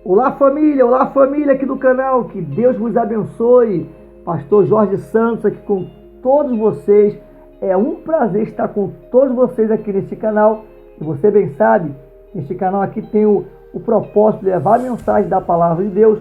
Olá família aqui do canal, que Deus vos abençoe. Pastor Jorge Santos aqui com todos vocês. É um prazer estar com todos vocês aqui neste canal. E você bem sabe, este canal aqui tem o propósito de levar a mensagem da palavra de Deus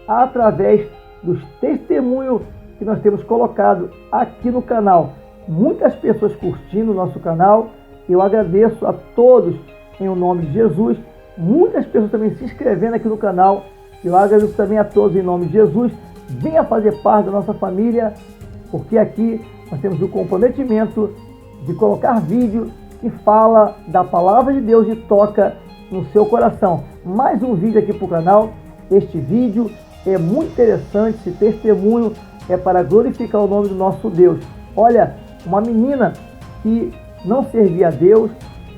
através dos testemunhos que nós temos colocado aqui no canal. Muitas pessoas curtindo o nosso canal. Eu agradeço a todos em o nome de Jesus. Muitas pessoas também se inscrevendo aqui no canal. Eu agradeço também a todos em nome de Jesus. Venha fazer parte da nossa família, porque aqui nós temos o comprometimento de colocar vídeo que fala da palavra de Deus e toca no seu coração. Mais um vídeo aqui para o canal. Este vídeo é muito interessante, esse testemunho é para glorificar o nome do nosso Deus. Olha, uma menina que não servia a Deus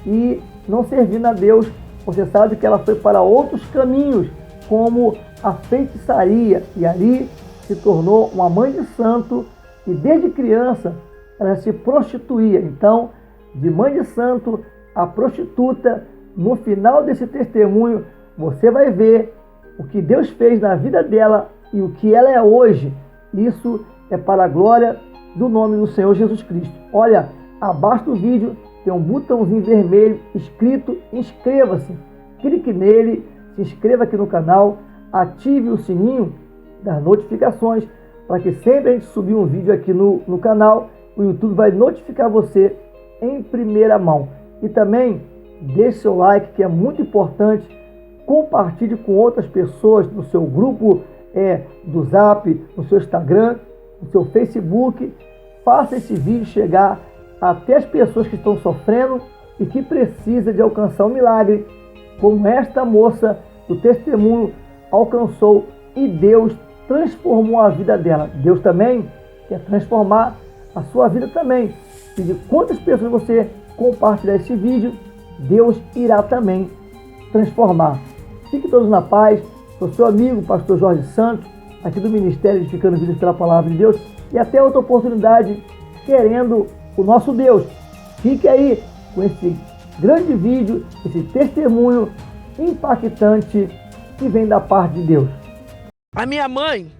e não servindo a Deus, você sabe que ela foi para outros caminhos, como a feitiçaria, e ali se tornou uma mãe de santo, e desde criança ela se prostituía. Então, de mãe de santo a prostituta, no final desse testemunho, você vai ver o que Deus fez na vida dela e o que ela é hoje. Isso é para a glória do nome do Senhor Jesus Cristo. Olha, abaixo do vídeo tem um botãozinho vermelho escrito inscreva-se. Clique nele, se inscreva aqui no canal, ative o sininho das notificações para que sempre a gente subir um vídeo aqui no canal, o YouTube vai notificar você em primeira mão. E também deixe seu like, que é muito importante. Compartilhe com outras pessoas no seu grupo do Zap, no seu Instagram, no seu Facebook. Faça esse vídeo chegar até as pessoas que estão sofrendo e que precisam de alcançar um milagre, como esta moça do testemunho alcançou e Deus transformou a vida dela. Deus também quer transformar a sua vida também. E de quantas pessoas você compartilhar esse vídeo, Deus irá também transformar. Fiquem todos na paz. Sou seu amigo, pastor Jorge Santos, aqui do Ministério Edificando Vidas pela Palavra de Deus. E até outra oportunidade, querendo o nosso Deus. Fique aí com esse grande vídeo, esse testemunho impactante que vem da parte de Deus. A minha mãe,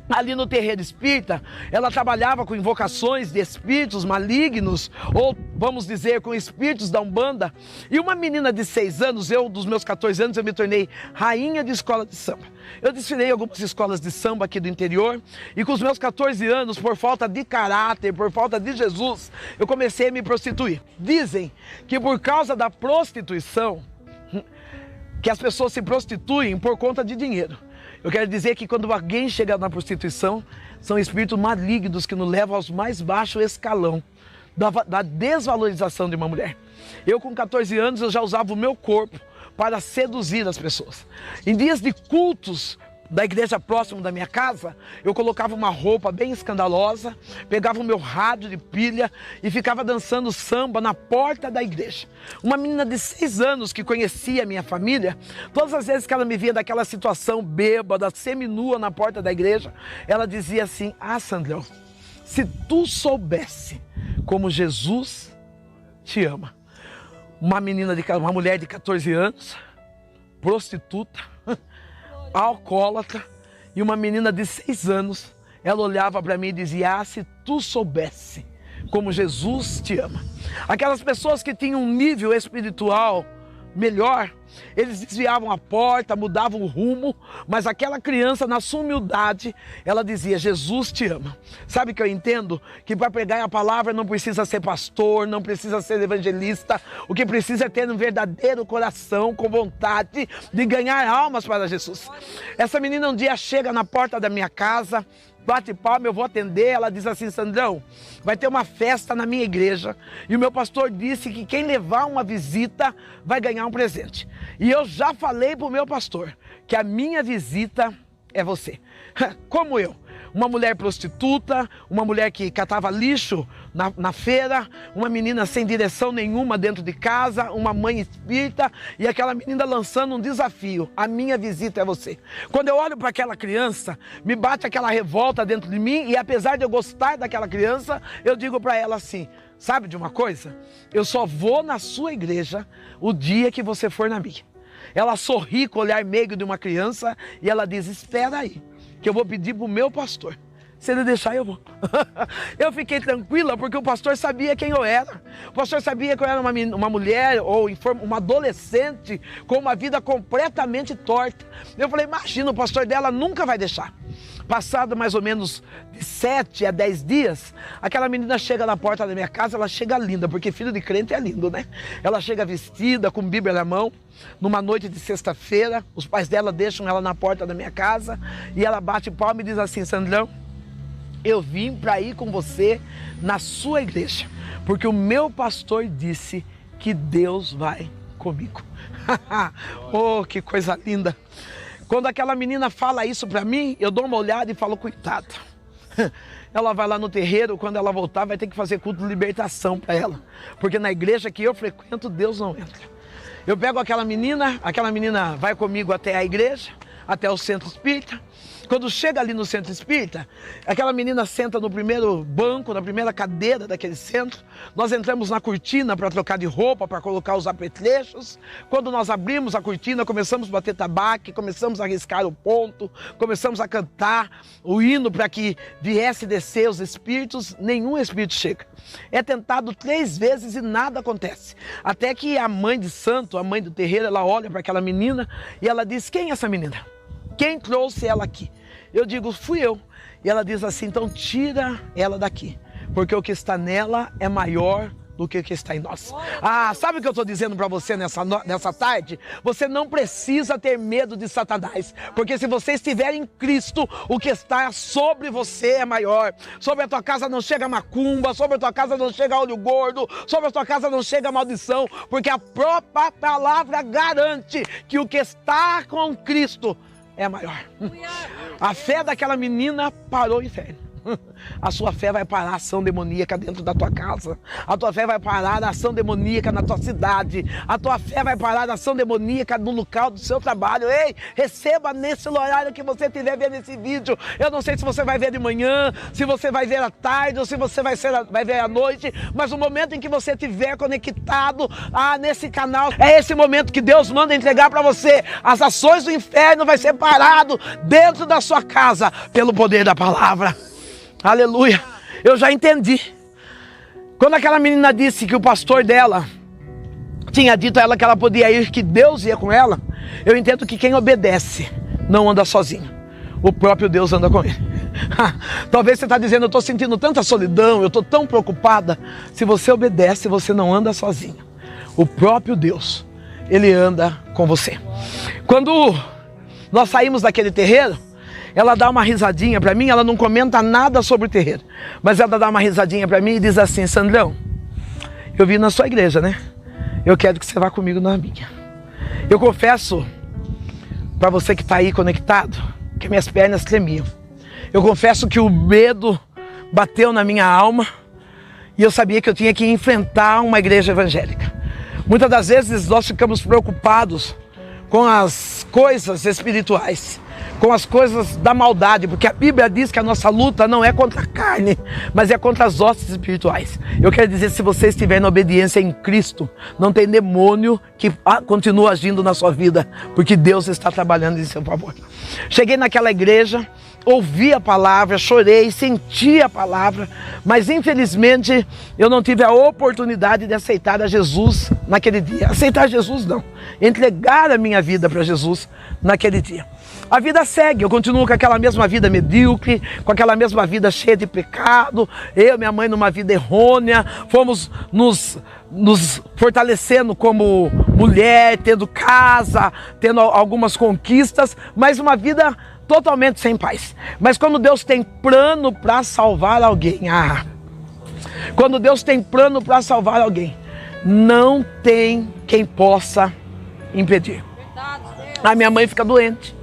ali no terreiro espírita, ela trabalhava com invocações de espíritos malignos, ou vamos dizer, com espíritos da Umbanda. E uma menina de 6 anos, dos meus 14 anos, eu me tornei rainha de escola de samba. Eu desfilei em algumas escolas de samba aqui do interior, e com os meus 14 anos, por falta de caráter, por falta de Jesus, eu comecei a me prostituir. Dizem que por causa da prostituição, que as pessoas se prostituem por conta de dinheiro. Eu quero dizer que quando alguém chega na prostituição, são espíritos malignos que nos levam aos mais baixos escalão da desvalorização de uma mulher. Eu com 14 anos, eu já usava o meu corpo para seduzir as pessoas. Em dias de cultos da igreja próximo da minha casa, eu colocava uma roupa bem escandalosa, pegava o meu rádio de pilha e ficava dançando samba na porta da igreja. Uma menina de 6 anos que conhecia a minha família, todas as vezes que ela me via daquela situação bêbada, seminua na porta da igreja, ela dizia assim: ah, Sandrão, se tu soubesse como Jesus te ama. Uma mulher de 14 anos, prostituta, alcoólatra, e uma menina de 6 anos, ela olhava para mim e dizia: ah, se tu soubesse como Jesus te ama. Aquelas pessoas que tinham um nível espiritual melhor, eles desviavam a porta, mudavam o rumo, mas aquela criança, na sua humildade, ela dizia: Jesus te ama. Sabe que eu entendo? Que para pregar a palavra não precisa ser pastor, não precisa ser evangelista, o que precisa é ter um verdadeiro coração, com vontade de ganhar almas para Jesus. Essa menina um dia chega na porta da minha casa, bate palma, eu vou atender, ela diz assim: Sandrão, vai ter uma festa na minha igreja e o meu pastor disse que quem levar uma visita vai ganhar um presente. E eu já falei para o meu pastor que a minha visita é você. Como eu? Uma mulher prostituta, uma mulher que catava lixo na feira, uma menina sem direção nenhuma dentro de casa, uma mãe espírita, e aquela menina lançando um desafio: a minha visita é você. Quando eu olho para aquela criança, me bate aquela revolta dentro de mim, e apesar de eu gostar daquela criança, eu digo para ela assim: sabe de uma coisa? Eu só vou na sua igreja o dia que você for na minha. ela sorri com o olhar meigo de uma criança e ela diz: espera aí, que eu vou pedir para o meu pastor. Se ele deixar, eu vou. Eu fiquei tranquila porque o pastor sabia quem eu era. O pastor sabia que eu era uma mulher ou uma adolescente com uma vida completamente torta. Eu falei: imagina, o pastor dela nunca vai deixar. Passado mais ou menos de 7 a 10 dias, aquela menina chega na porta da minha casa. Ela chega linda, porque filho de crente é lindo, né? Ela chega vestida, com Bíblia na mão, numa noite de sexta-feira. Os pais dela deixam ela na porta da minha casa e ela bate palma e diz assim: Sandrão, eu vim para ir com você na sua igreja, porque o meu pastor disse que Deus vai comigo. Oh, que coisa linda! Quando aquela menina fala isso para mim, eu dou uma olhada e falo: coitada. Ela vai lá no terreiro, quando ela voltar vai ter que fazer culto de libertação para ela, porque na igreja que eu frequento, Deus não entra. Eu pego aquela menina vai comigo até a igreja, até o centro espírita. Quando chega ali no centro espírita, aquela menina senta no primeiro banco, na primeira cadeira daquele centro. Nós entramos na cortina para trocar de roupa, para colocar os apetrechos. Quando nós abrimos a cortina, começamos a bater tabaco, começamos a riscar o ponto, começamos a cantar o hino para que viesse descer os espíritos. Nenhum espírito chega. É tentado 3 vezes e nada acontece. Até que a mãe de santo, a mãe do terreiro, ela olha para aquela menina e ela diz: quem é essa menina? Quem trouxe ela aqui? Eu digo: fui eu. E ela diz assim: então tira ela daqui, porque o que está nela é maior do que o que está em nós. Ah, sabe o que eu estou dizendo para você nessa tarde? Você não precisa ter medo de Satanás, porque se você estiver em Cristo, o que está sobre você é maior. Sobre a tua casa não chega macumba, sobre a tua casa não chega olho gordo, sobre a tua casa não chega maldição, porque a própria palavra garante que o que está com Cristo é maior. A fé daquela menina parou o inferno. A sua fé vai parar a ação demoníaca dentro da tua casa. A tua fé vai parar a ação demoníaca na tua cidade. A tua fé vai parar a ação demoníaca no local do seu trabalho. Ei, receba nesse horário que você estiver vendo esse vídeo. Eu não sei se você vai ver de manhã, se você vai ver à tarde ou se você vai ver à noite, mas o momento em que você estiver conectado nesse canal, é esse momento que Deus manda entregar para você. As ações do inferno vai ser parado dentro da sua casa pelo poder da palavra. Aleluia, eu já entendi. Quando aquela menina disse que o pastor dela tinha dito a ela que ela podia ir, que Deus ia com ela, eu entendo que quem obedece não anda sozinho. O próprio Deus anda com ele. Talvez você está dizendo: eu estou sentindo tanta solidão, eu estou tão preocupada. Se você obedece, você não anda sozinho. O próprio Deus, ele anda com você. Quando nós saímos daquele terreiro, ela dá uma risadinha para mim. Ela não comenta nada sobre o terreiro, mas ela dá uma risadinha para mim e diz assim: Sandrão, eu vim na sua igreja, né? Eu quero que você vá comigo na minha. Eu confesso para você que está aí conectado que minhas pernas tremiam. Eu confesso que o medo bateu na minha alma e eu sabia que eu tinha que enfrentar uma igreja evangélica. Muitas das vezes nós ficamos preocupados com as coisas espirituais, com as coisas da maldade, porque a Bíblia diz que a nossa luta não é contra a carne, mas é contra as hostes espirituais. Eu quero dizer, se você estiver na obediência em Cristo, não tem demônio que continue agindo na sua vida, porque Deus está trabalhando em seu favor. Cheguei naquela igreja, ouvi a palavra, chorei, senti a palavra, mas infelizmente eu não tive a oportunidade de aceitar a Jesus naquele dia. Aceitar Jesus não, entregar a minha vida para Jesus naquele dia. A vida segue, eu continuo com aquela mesma vida medíocre, com aquela mesma vida cheia de pecado. Eu e minha mãe numa vida errônea, fomos nos fortalecendo como mulher, tendo casa, tendo algumas conquistas, mas uma vida totalmente sem paz. Mas quando Deus tem plano para salvar alguém, quando Deus tem plano para salvar alguém, não tem quem possa impedir. A minha mãe fica doente.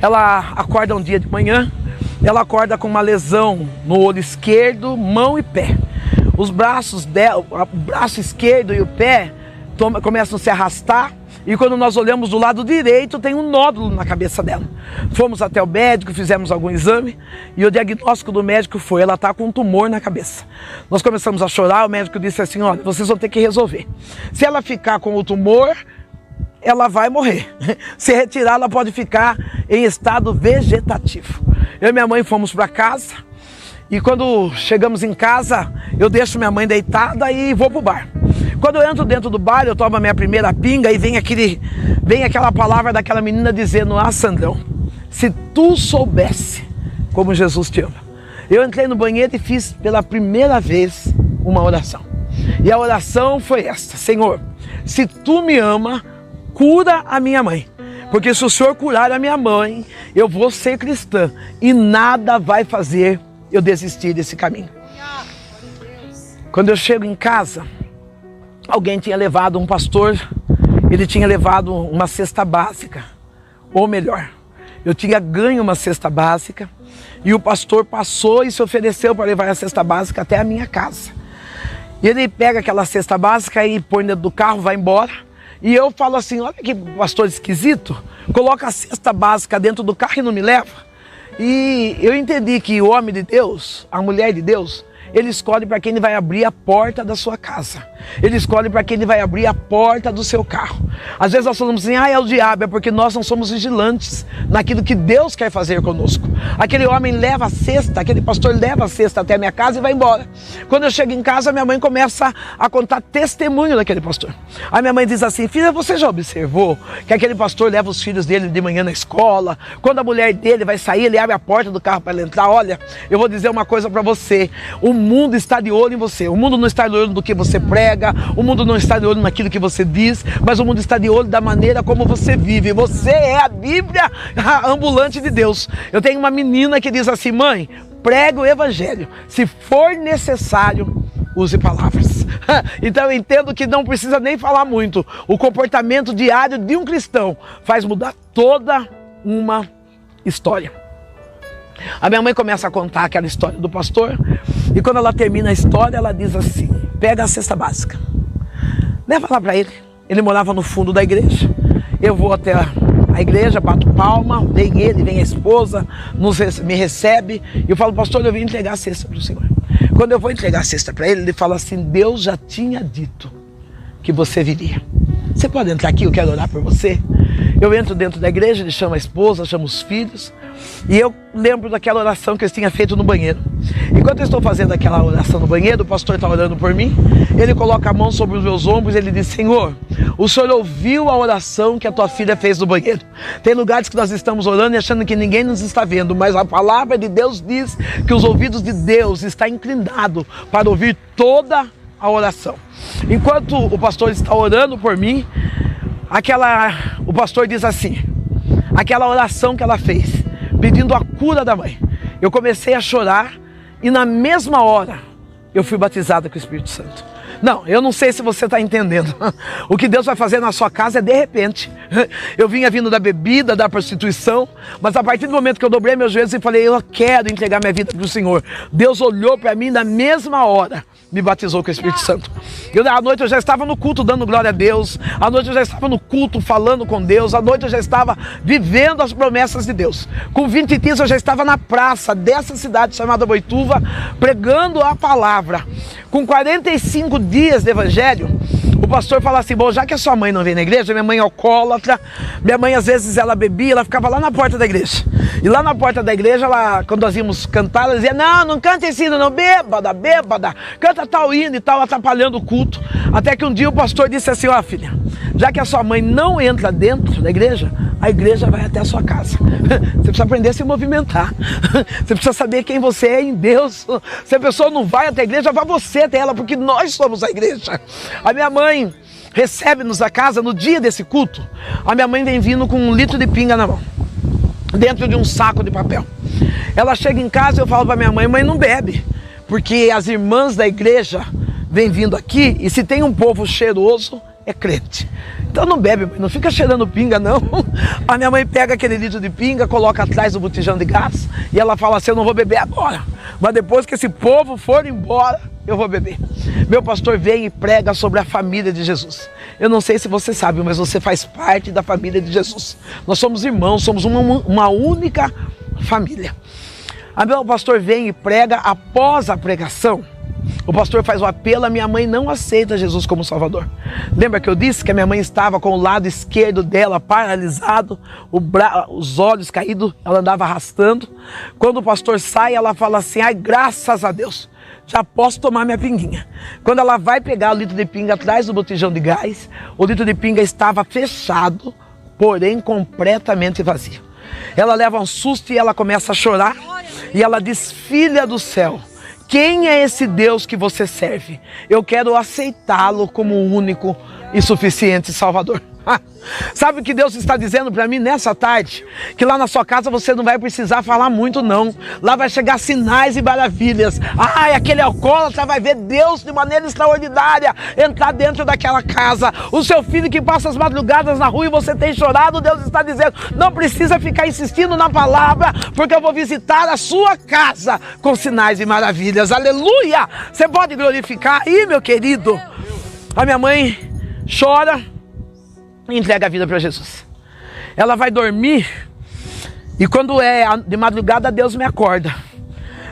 Ela acorda um dia de manhã, ela acorda com uma lesão no olho esquerdo, mão e pé. Os braços dela, o braço esquerdo e o pé começam a se arrastar. E quando nós olhamos do lado direito, tem um nódulo na cabeça dela. Fomos até o médico, fizemos algum exame e o diagnóstico do médico foi: ela está com um tumor na cabeça. Nós começamos a chorar, o médico disse assim: olha, vocês vão ter que resolver. Se ela ficar com o tumor, ela vai morrer. Se retirar, ela pode ficar em estado vegetativo. Eu e minha mãe fomos para casa. E quando chegamos em casa, eu deixo minha mãe deitada e vou pro bar. Quando eu entro dentro do bar, eu tomo a minha primeira pinga e vem aquela palavra daquela menina dizendo: ah, Sandrão, se tu soubesse como Jesus te ama. Eu entrei no banheiro e fiz pela primeira vez uma oração. E a oração foi esta: Senhor, se tu me ama, cura a minha mãe. Porque se o Senhor curar a minha mãe, eu vou ser cristã e nada vai fazer eu desistir desse caminho. Quando eu chego em casa, alguém tinha levado, um pastor, ele tinha levado uma cesta básica. Ou melhor, eu tinha ganho uma cesta básica e o pastor passou e se ofereceu para levar a cesta básica até a minha casa. E ele pega aquela cesta básica e põe dentro do carro, vai embora. E eu falo assim: olha que pastor esquisito, coloca a cesta básica dentro do carro e não me leva. E eu entendi que o homem de Deus, a mulher de Deus, ele escolhe para quem ele vai abrir a porta da sua casa. Ele escolhe para quem ele vai abrir a porta do seu carro. Às vezes nós falamos assim: ah, é o diabo, é porque nós não somos vigilantes naquilo que Deus quer fazer conosco. Aquele homem leva a cesta, aquele pastor leva a cesta até a minha casa e vai embora. Quando eu chego em casa, minha mãe começa a contar testemunho daquele pastor. A minha mãe diz assim: filha, você já observou que aquele pastor leva os filhos dele de manhã na escola? Quando a mulher dele vai sair, ele abre a porta do carro para ela entrar. Olha, eu vou dizer uma coisa para você: o mundo está de olho em você. O mundo não está de olho no que você prega, o mundo não está de olho naquilo que você diz, mas o mundo está de olho da maneira como você vive. Você é a Bíblia ambulante de Deus. Eu tenho uma menina que diz assim: mãe, prega o evangelho. Se for necessário, use palavras. Então eu entendo que não precisa nem falar muito. O comportamento diário de um cristão faz mudar toda uma história. A minha mãe começa a contar aquela história do pastor. E quando ela termina a história, ela diz assim: pega a cesta básica, leva lá para ele. Ele morava no fundo da igreja. Eu vou até a igreja, bato palma, vem ele, vem a esposa, me recebe. E eu falo: pastor, eu vim entregar a cesta para o senhor. Quando eu vou entregar a cesta para ele, ele fala assim: Deus já tinha dito que você viria. Você pode entrar aqui, eu quero orar por você. Eu entro dentro da igreja, ele chama a esposa, chama os filhos. E eu lembro daquela oração que eles tinham feito no banheiro. Enquanto eu estou fazendo aquela oração no banheiro, o pastor está orando por mim. Ele coloca a mão sobre os meus ombros e ele diz: Senhor, o Senhor ouviu a oração que a tua filha fez no banheiro. Tem lugares que nós estamos orando e achando que ninguém nos está vendo, mas a palavra de Deus diz que os ouvidos de Deus estão inclinados para ouvir toda a oração. Enquanto o pastor está orando por mim, o pastor diz assim: aquela oração que ela fez, pedindo a cura da mãe, eu comecei a chorar e na mesma hora eu fui batizado com o Espírito Santo. Não, eu não sei se você está entendendo. O que Deus vai fazer na sua casa é de repente. Eu vinha vindo da bebida, da prostituição, mas a partir do momento que eu dobrei meus joelhos e falei: eu quero entregar minha vida para o Senhor, Deus olhou para mim na mesma hora, me batizou com o Espírito Santo. À noite eu já estava no culto dando glória a Deus, à noite eu já estava no culto falando com Deus, à noite eu já estava vivendo as promessas de Deus. Com 20 dias eu já estava na praça dessa cidade chamada Boituva, pregando a palavra. Com 45 dias de evangelho, o pastor fala assim: bom, já que a sua mãe não vem na igreja, minha mãe é alcoólatra, minha mãe às vezes ela bebia, ela ficava lá na porta da igreja. E lá na porta da igreja, quando nós íamos cantar, ela dizia: não canta esse hino não, bêbada, canta tal hino e tal, atrapalhando o culto. Até que um dia o pastor disse assim: ó filha, já que a sua mãe não entra dentro da igreja, a igreja vai até a sua casa. Você precisa aprender a se movimentar. Você precisa saber quem você é em Deus. Se a pessoa não vai até a igreja, vá você até ela, porque nós somos a igreja. A minha mãe recebe-nos a casa no dia desse culto. A minha mãe vem vindo com 1 litro de pinga na mão, dentro de um saco de papel. Ela chega em casa e eu falo para minha mãe: mãe, não bebe, porque as irmãs da igreja vêm vindo aqui e se tem um povo cheiroso, é crente. Então não bebe, não fica cheirando pinga não. A minha mãe pega aquele litro de pinga, coloca atrás do botijão de gás e ela fala assim: eu não vou beber agora, mas depois que esse povo for embora, eu vou beber. Meu pastor vem e prega sobre a família de Jesus. Eu não sei se você sabe, mas você faz parte da família de Jesus. Nós somos irmãos, somos uma única família. Meu pastor vem e prega. Após a pregação, O pastor faz o apelo, a minha mãe não aceita Jesus como Salvador. Lembra que eu disse que a minha mãe estava com o lado esquerdo dela paralisado, os olhos caídos, ela andava arrastando. Quando o pastor sai, ela fala assim: ai, graças a Deus, já posso tomar minha pinguinha. Quando ela vai pegar o litro de pinga atrás do botijão de gás, o litro de pinga estava fechado, porém completamente vazio. Ela leva um susto e ela começa a chorar. E ela diz: filha do céu, quem é esse Deus que você serve? Eu quero aceitá-lo como o único e suficiente Salvador. Sabe o que Deus está dizendo para mim nessa tarde? Que lá na sua casa você não vai precisar falar muito não. Lá vai chegar sinais e maravilhas. Ai, aquele alcoólatra vai ver Deus de maneira extraordinária entrar dentro daquela casa. O seu filho que passa as madrugadas na rua e você tem chorado, Deus está dizendo: não precisa ficar insistindo na palavra, porque eu vou visitar a sua casa com sinais e maravilhas. Aleluia! Você pode glorificar aí, meu querido? A minha mãe chora e entrega a vida para Jesus. Ela vai dormir e quando é de madrugada, Deus me acorda.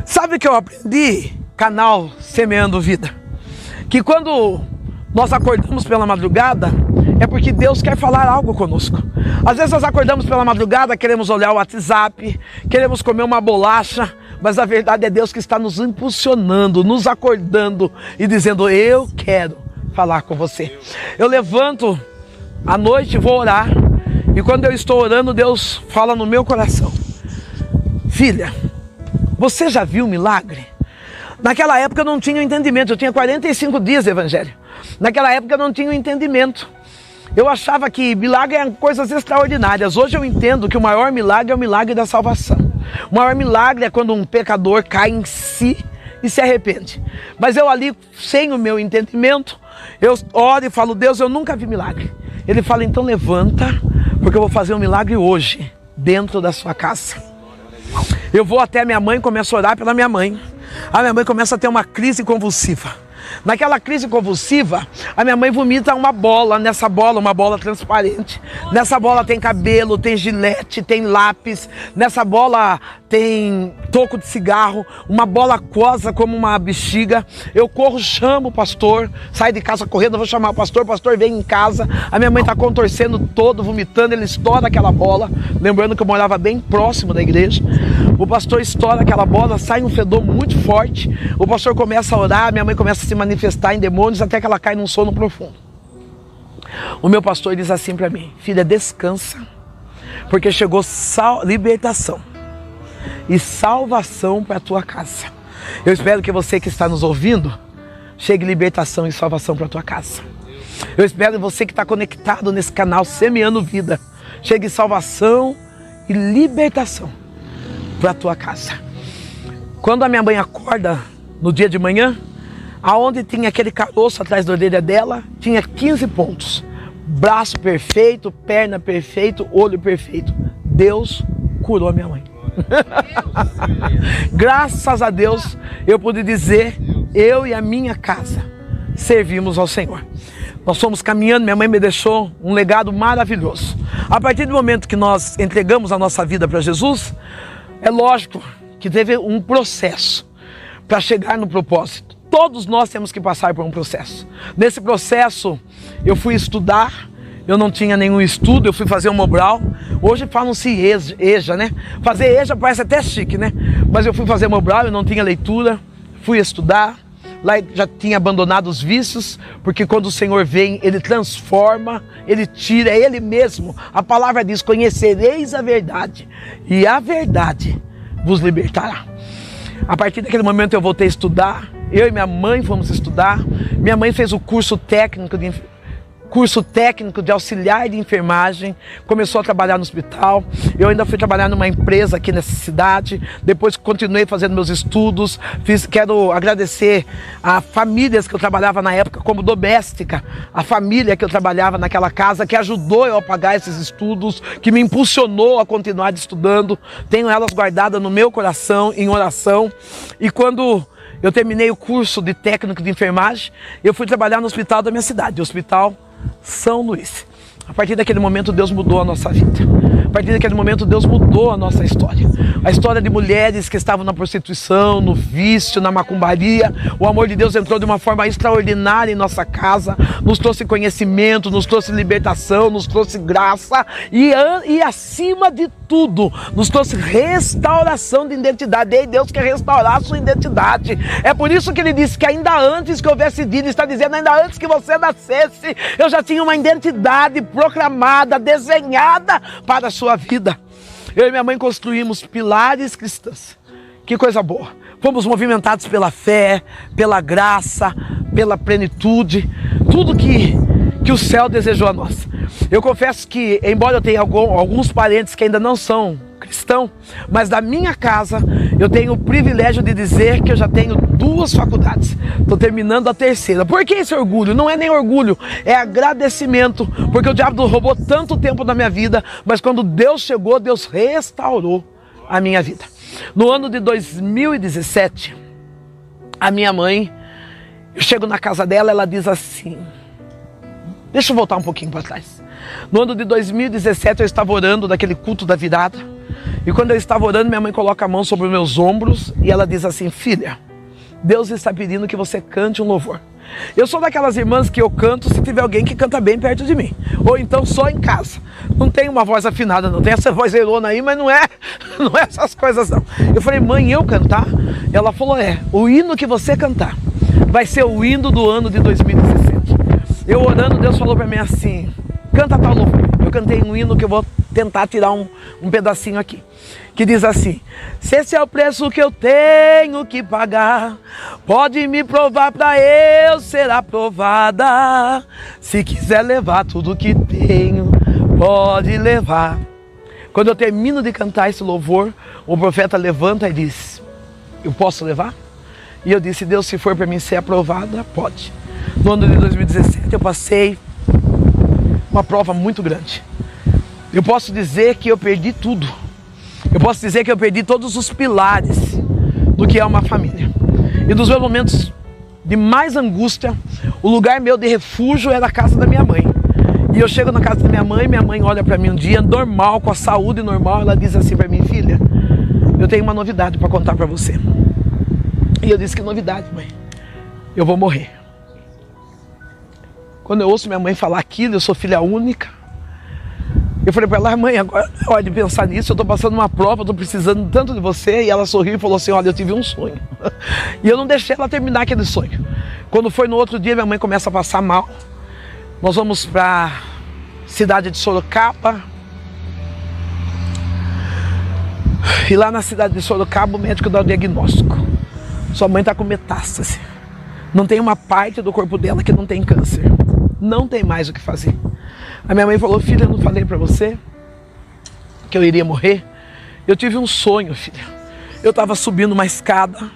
Sabe o que eu aprendi? Canal Semeando Vida. Que quando nós acordamos pela madrugada, é porque Deus quer falar algo conosco. Às vezes nós acordamos pela madrugada, queremos olhar o WhatsApp, queremos comer uma bolacha, mas a verdade é Deus que está nos impulsionando, nos acordando e dizendo: eu quero falar com você. Eu levanto à noite, vou orar, e quando eu estou orando, Deus fala no meu coração: filha, você já viu milagre? Naquela época eu não tinha entendimento, eu tinha 45 dias de evangelho. Naquela época eu não tinha entendimento. Eu achava que milagre eram coisas extraordinárias. Hoje eu entendo que o maior milagre é o milagre da salvação. O maior milagre é quando um pecador cai em si e se arrepende. Mas eu ali, sem o meu entendimento, eu oro e falo: Deus, eu nunca vi milagre. Ele fala: então levanta, porque eu vou fazer um milagre hoje, dentro da sua casa. Eu vou até minha mãe, começo a orar pela minha mãe. A minha mãe começa a ter uma crise convulsiva. Naquela crise convulsiva, a minha mãe vomita uma bola. Nessa bola, uma bola transparente. Nessa bola tem cabelo, tem gilete, tem lápis. Nessa bola tem toco de cigarro. Uma bola aquosa como uma bexiga. Eu corro, chamo o pastor. Saio de casa correndo, vou chamar o pastor vem em casa. A minha mãe está contorcendo todo, vomitando. Ele estoura aquela bola. Lembrando que eu morava bem próximo da igreja. O pastor estoura aquela bola, sai um fedor muito forte. O pastor começa a orar, minha mãe começa a se manifestar em demônios até que ela cai num sono profundo. O meu pastor diz assim para mim: filha, descansa, porque chegou libertação e salvação para a tua casa. Eu espero que você que está nos ouvindo, chegue libertação e salvação para a tua casa. Eu espero que você que está conectado nesse canal Semeando Vida, chegue salvação e libertação para a tua casa. Quando a minha mãe acorda no dia de manhã, aonde tinha aquele caroço atrás da orelha dela, tinha 15 pontos. Braço perfeito, perna perfeito, olho perfeito. Deus curou a minha mãe. Graças a Deus eu pude dizer: eu e a minha casa servimos ao Senhor. Nós fomos caminhando, minha mãe me deixou um legado maravilhoso. A partir do momento que nós entregamos a nossa vida para Jesus, é lógico que teve um processo para chegar no propósito. Todos nós temos que passar por um processo. Nesse processo, eu fui estudar, eu não tinha nenhum estudo, eu fui fazer um Mobral. Hoje falam-se EJA, né? Fazer EJA parece até chique, né? Mas eu fui fazer Mobral, eu não tinha leitura, fui estudar. Lá já tinha abandonado os vícios, porque quando o Senhor vem, Ele transforma, Ele tira, é Ele mesmo. A palavra diz: conhecereis a verdade, e a verdade vos libertará. A partir daquele momento eu voltei a estudar, eu e minha mãe fomos estudar. Minha mãe fez o curso técnico de auxiliar de enfermagem, começou a trabalhar no hospital. Eu ainda fui trabalhar numa empresa aqui nessa cidade, depois continuei fazendo meus estudos. Quero agradecer a famílias que eu trabalhava na época como doméstica, a família que eu trabalhava naquela casa, que ajudou eu a pagar esses estudos, que me impulsionou a continuar estudando. Tenho elas guardadas no meu coração, em oração. E quando eu terminei o curso de técnico de enfermagem, eu fui trabalhar no hospital da minha cidade, o Hospital São Luís. A partir daquele momento, Deus mudou a nossa vida. A partir daquele momento, Deus mudou a nossa história. A história de mulheres que estavam na prostituição, no vício, na macumbaria. O amor de Deus entrou de uma forma extraordinária em nossa casa. Nos trouxe conhecimento, nos trouxe libertação, nos trouxe graça. E acima de tudo, nos trouxe restauração de identidade. Ei, Deus quer restaurar a sua identidade. É por isso que Ele disse que ainda antes que houvesse vida, está dizendo, ainda antes que você nascesse, eu já tinha uma identidade proclamada, desenhada para a sua vida. Eu e minha mãe construímos pilares cristãos. Que coisa boa. Fomos movimentados pela fé, pela graça, pela plenitude. Tudo que o céu desejou a nós. Eu confesso que, embora eu tenha alguns parentes que ainda não são cristãos, mas da minha casa eu tenho o privilégio de dizer que eu já tenho 2 faculdades. Estou terminando a 3ª. Por que esse orgulho? Não é nem orgulho, é agradecimento, porque o diabo roubou tanto tempo da minha vida, mas quando Deus chegou, Deus restaurou a minha vida. No ano de 2017, a minha mãe, eu chego na casa dela, ela diz assim, deixa eu voltar um pouquinho para trás. No ano de 2017 eu estava orando daquele culto da virada. E quando eu estava orando, minha mãe coloca a mão sobre os meus ombros e ela diz assim, filha, Deus está pedindo que você cante um louvor. Eu sou daquelas irmãs que eu canto se tiver alguém que canta bem perto de mim. Ou então só em casa. Não tem uma voz afinada, não tem essa vozeirona aí, mas não é essas coisas não. Eu falei, mãe, eu cantar? Ela falou, o hino que você cantar vai ser o hino do ano de 2017. Eu orando, Deus falou para mim assim, canta tal louvor. Eu cantei um hino que eu vou tentar tirar um pedacinho aqui. Que diz assim, se esse é o preço que eu tenho que pagar, pode me provar para eu ser aprovada. Se quiser levar tudo que tenho, pode levar. Quando eu termino de cantar esse louvor, o profeta levanta e diz, eu posso levar? E eu disse, Deus, se for para mim ser aprovada, pode. No ano de 2017 eu passei uma prova muito grande. Eu posso dizer que eu perdi tudo. Eu posso dizer que eu perdi todos os pilares do que é uma família. E nos meus momentos de mais angústia, o lugar meu de refúgio era a casa da minha mãe. E eu chego na casa da minha mãe olha para mim um dia, normal, com a saúde normal, ela diz assim para mim, filha, eu tenho uma novidade para contar para você. E eu disse, que novidade, mãe? Eu vou morrer. Quando eu ouço minha mãe falar aquilo, eu sou filha única. Eu falei para ela, mãe, agora é hora de pensar nisso, eu estou passando uma prova, estou precisando tanto de você. E ela sorriu e falou assim, olha, eu tive um sonho. E eu não deixei ela terminar aquele sonho. Quando foi no outro dia, minha mãe começa a passar mal. Nós vamos para a cidade de Sorocaba. E lá na cidade de Sorocaba, o médico dá o diagnóstico. Sua mãe está com metástase. Não tem uma parte do corpo dela que não tem câncer. Não tem mais o que fazer. A minha mãe falou, filha, eu não falei para você que eu iria morrer? Eu tive um sonho, filha. Eu estava subindo uma escada.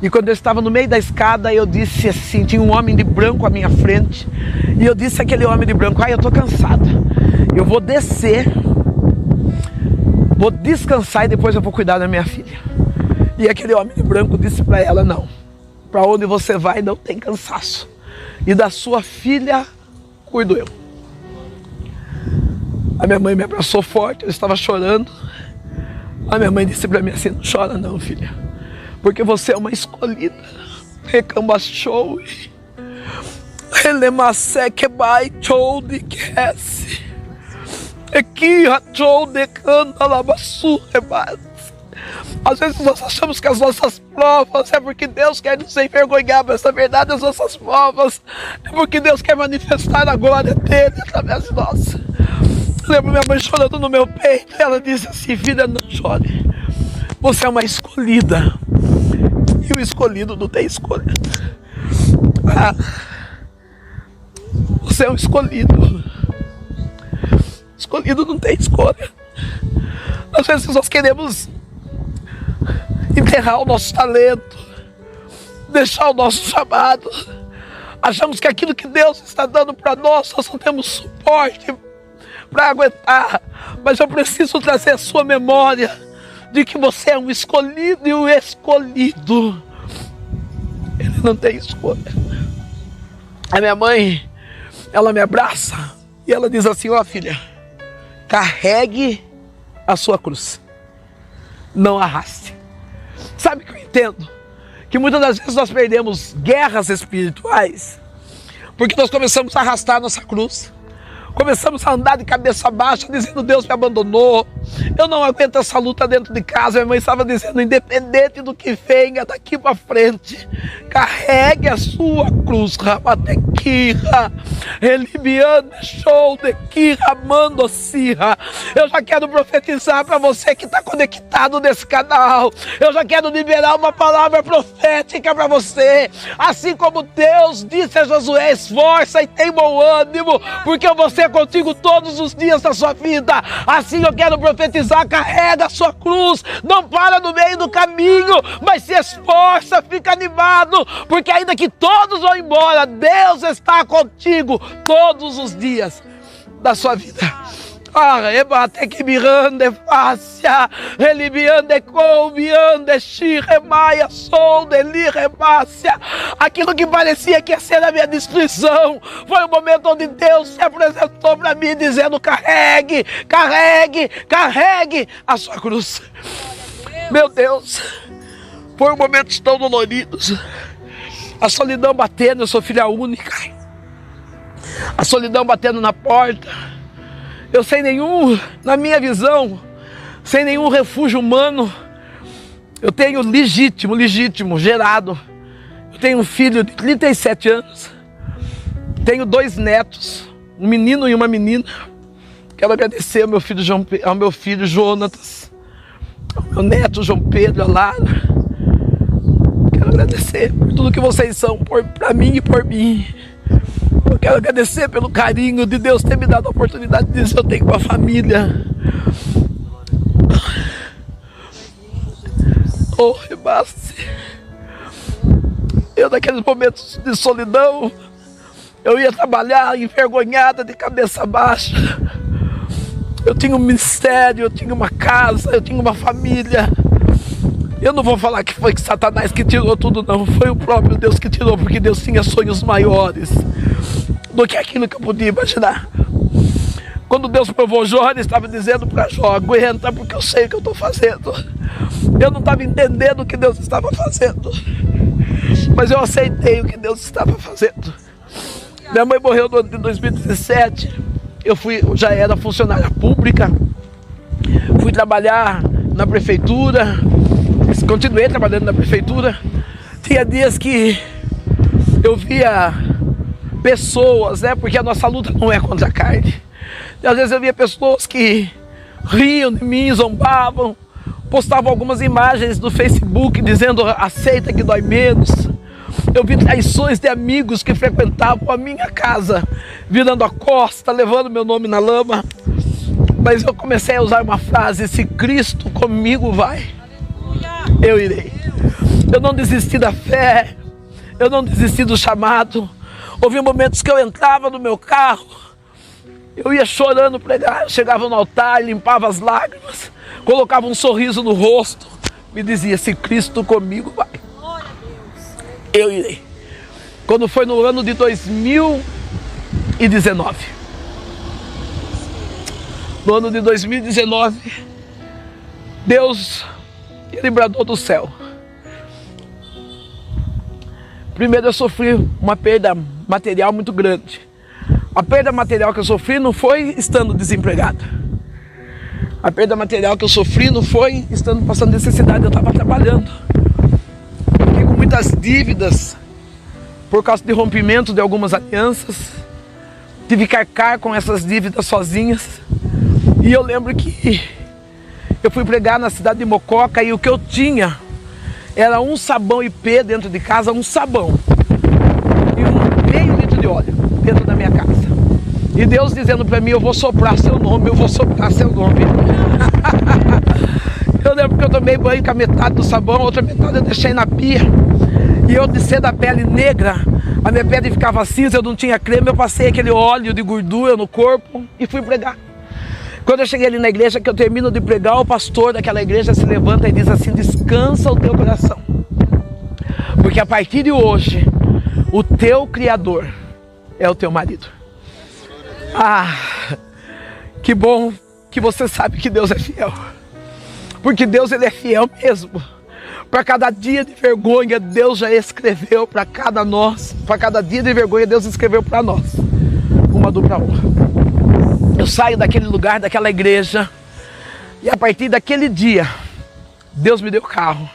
E quando eu estava no meio da escada, eu disse assim, tinha um homem de branco à minha frente. E eu disse àquele homem de branco, eu estou cansada. Eu vou descer, vou descansar e depois eu vou cuidar da minha filha. E aquele homem de branco disse para ela, não. Para onde você vai não tem cansaço. E da sua filha cuido eu. A minha mãe me abraçou forte, eu estava chorando. A minha mãe disse para mim assim, não chora não, filha. Porque você é uma escolhida. Recambachou. Elemacé que vai show de quesse. Aqui a show de canta labaçu rebate. Às vezes nós achamos que as nossas provas é porque Deus quer nos envergonhar, mas na verdade as nossas provas é porque Deus quer manifestar a glória dele através de nós. Eu lembro minha mãe chorando no meu peito, e ela disse assim, filha, não chore, você é uma escolhida, e o escolhido não tem escolha. Você é um escolhido, escolhido não tem escolha. Às vezes nós queremos enterrar o nosso talento, deixar o nosso chamado. Achamos que aquilo que Deus está dando para nós, nós não temos suporte para aguentar. Mas eu preciso trazer a sua memória de que você é um escolhido, e o escolhido, ele não tem escolha. A minha mãe, ela me abraça E ela diz assim: ó filha, carregue a sua cruz, não arraste. Sabe o que eu entendo? Que muitas das vezes nós perdemos guerras espirituais porque nós começamos a arrastar a nossa cruz. Começamos a andar de cabeça baixa, dizendo: Deus me abandonou, eu não aguento essa luta dentro de casa. Minha mãe estava dizendo: independente do que venha daqui para frente, carregue a sua cruz. Rabatequira, Elibiane, show de Kira, mando Sirra. Eu já quero profetizar para você que está conectado nesse canal. Eu já quero liberar uma palavra profética para você. Assim como Deus disse a Josué: esforça e tem bom ânimo, porque eu vou ser contigo todos os dias da sua vida. Assim eu quero profetizar: carrega a sua cruz, não para no meio do caminho, mas se esforça, fica animado, porque ainda que todos vão embora, Deus está contigo todos os dias da sua vida. Arrebate que mirande fácia, elibiande coubiande xiremaia, sou deli rebácia. Aquilo que parecia que ia ser a minha destruição, foi o momento onde Deus se apresentou para mim dizendo: carregue, carregue, carregue a sua cruz. Meu Deus, foram momentos tão doloridos. A solidão batendo, eu sou filha única. A solidão batendo na porta. Eu sem nenhum, na minha visão, sem nenhum refúgio humano. Eu tenho legítimo, gerado. Eu tenho um filho de 37 anos. Tenho 2 netos, um menino e uma menina. Quero agradecer ao meu filho Jonatas, ao meu neto João Pedro, a Lara. Quero agradecer por tudo que vocês são para mim e por mim. Eu quero agradecer pelo carinho de Deus ter me dado a oportunidade de dizer: eu tenho uma família. Oh, rebaste. Eu, naqueles momentos de solidão, eu ia trabalhar envergonhada, de cabeça baixa. Eu tinha um ministério, eu tinha uma casa, eu tinha uma família. Eu não vou falar que foi que Satanás que tirou tudo, não. Foi o próprio Deus que tirou, porque Deus tinha sonhos maiores do que aquilo que eu podia imaginar. Quando Deus provou Jó, Ele estava dizendo para Jó: aguenta, porque eu sei o que eu estou fazendo. Eu não estava entendendo o que Deus estava fazendo, mas eu aceitei o que Deus estava fazendo. Minha mãe morreu no ano de 2017. Eu já era funcionária pública. Fui trabalhar na prefeitura. Continuei trabalhando na prefeitura. Tinha dias que eu via pessoas, porque a nossa luta não é contra a carne. E às vezes eu via pessoas que riam de mim, zombavam, postavam algumas imagens no Facebook dizendo: aceita que dói menos. Eu vi traições de amigos que frequentavam a minha casa, virando a costa, levando meu nome na lama. Mas eu comecei a usar uma frase: se Cristo comigo vai, eu irei. Eu não desisti da fé, eu não desisti do chamado. Houve momentos que eu entrava no meu carro, eu ia chorando pregar, eu chegava no altar, limpava as lágrimas, colocava um sorriso no rosto, me dizia: se Cristo comigo vai, eu irei. Quando foi no ano de 2019, no ano de 2019, Deus, Ele bradou do céu. Primeiro eu sofri uma perda material muito grande. A perda material que eu sofri não foi estando desempregado. A perda material que eu sofri não foi estando passando necessidade, eu estava trabalhando. Fiquei com muitas dívidas por causa de rompimento de algumas alianças. Tive que arcar com essas dívidas sozinhas. E eu lembro que eu fui pregar na cidade de Mococa e o que eu tinha era um sabão IP dentro de casa, um sabão e meio litro de óleo dentro da minha casa. E Deus dizendo para mim: eu vou soprar seu nome, eu vou soprar seu nome. Eu lembro que eu tomei banho com a metade do sabão, a outra metade eu deixei na pia. E eu, de ser da pele negra, a minha pele ficava cinza, eu não tinha creme, eu passei aquele óleo de gordura no corpo e fui pregar. Quando eu cheguei ali na igreja, que eu termino de pregar, o pastor daquela igreja se levanta e diz assim: descansa o teu coração, porque a partir de hoje, o teu Criador é o teu marido. Ah, que bom que você sabe que Deus é fiel. Porque Deus, ele é fiel mesmo. Para cada dia de vergonha, Deus já escreveu para cada nós. Para cada dia de vergonha, Deus escreveu para nós uma dupla honra. Eu saio daquele lugar, daquela igreja, e a partir daquele dia, Deus me deu carro.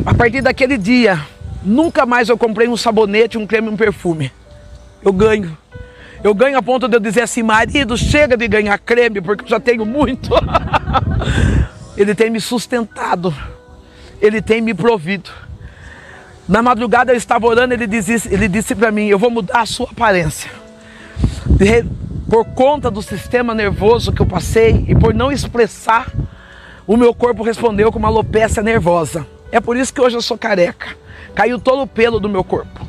A partir daquele dia, nunca mais eu comprei um sabonete, um creme, um perfume. Eu ganho. Eu ganho a ponto de eu dizer assim: marido, chega de ganhar creme, porque eu já tenho muito. Ele tem me sustentado. Ele tem me provido. Na madrugada eu estava orando, ele disse para mim: eu vou mudar a sua aparência. Por conta do sistema nervoso que eu passei e por não expressar, o meu corpo respondeu com uma alopécia nervosa. É por isso que hoje eu sou careca. Caiu todo o pelo do meu corpo.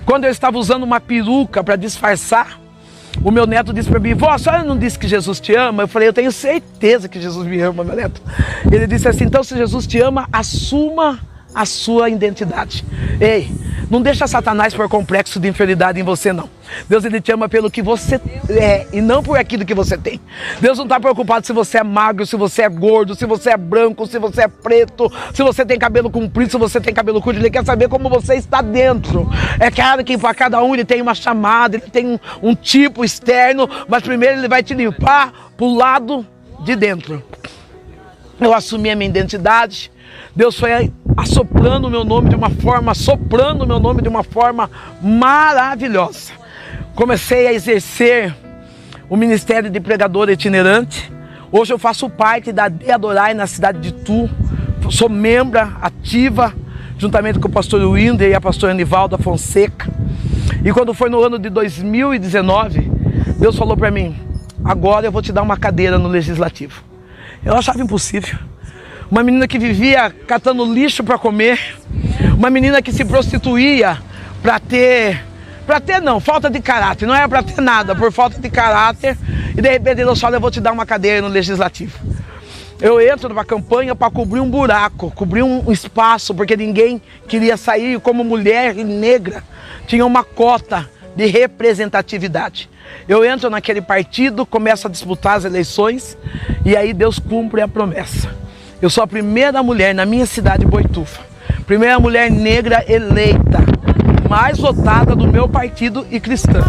Quando eu estava usando uma peruca para disfarçar, o meu neto disse para mim: vó, a senhora não disse que Jesus te ama? Eu falei: eu tenho certeza que Jesus me ama, meu neto. Ele disse assim: então se Jesus te ama, assuma a sua identidade. Ei, não deixa Satanás pôr complexo de inferioridade em você, não. Deus, ele te ama pelo que você é e não por aquilo que você tem. Deus não está preocupado se você é magro, se você é gordo, se você é branco, se você é preto, se você tem cabelo comprido, se você tem cabelo curto. Ele quer saber como você está dentro. É claro que para cada um ele tem uma chamada, ele tem um tipo externo, mas primeiro ele vai te limpar pro lado de dentro. Eu assumi a minha identidade. Deus foi assoprando o meu nome de uma forma, soprando o meu nome de uma forma maravilhosa. Comecei a exercer o ministério de pregador itinerante. Hoje eu faço parte da De Adorai na cidade de Tu. Sou membro ativa, juntamente com o pastor Winder e a pastora Anivalda Fonseca. E quando foi no ano de 2019, Deus falou para mim: agora eu vou te dar uma cadeira no Legislativo. Eu achava impossível. Uma menina que vivia catando lixo para comer, uma menina que se prostituía falta de caráter, não era para ter nada, por falta de caráter, e de repente Deus fala: eu vou te dar uma cadeira no Legislativo. Eu entro numa campanha para cobrir um buraco, cobrir um espaço, porque ninguém queria sair. Como mulher negra, tinha uma cota de representatividade. Eu entro naquele partido, começo a disputar as eleições, e aí Deus cumpre a promessa. Eu sou a primeira mulher na minha cidade, Boituva, primeira mulher negra eleita, mais votada do meu partido e cristã.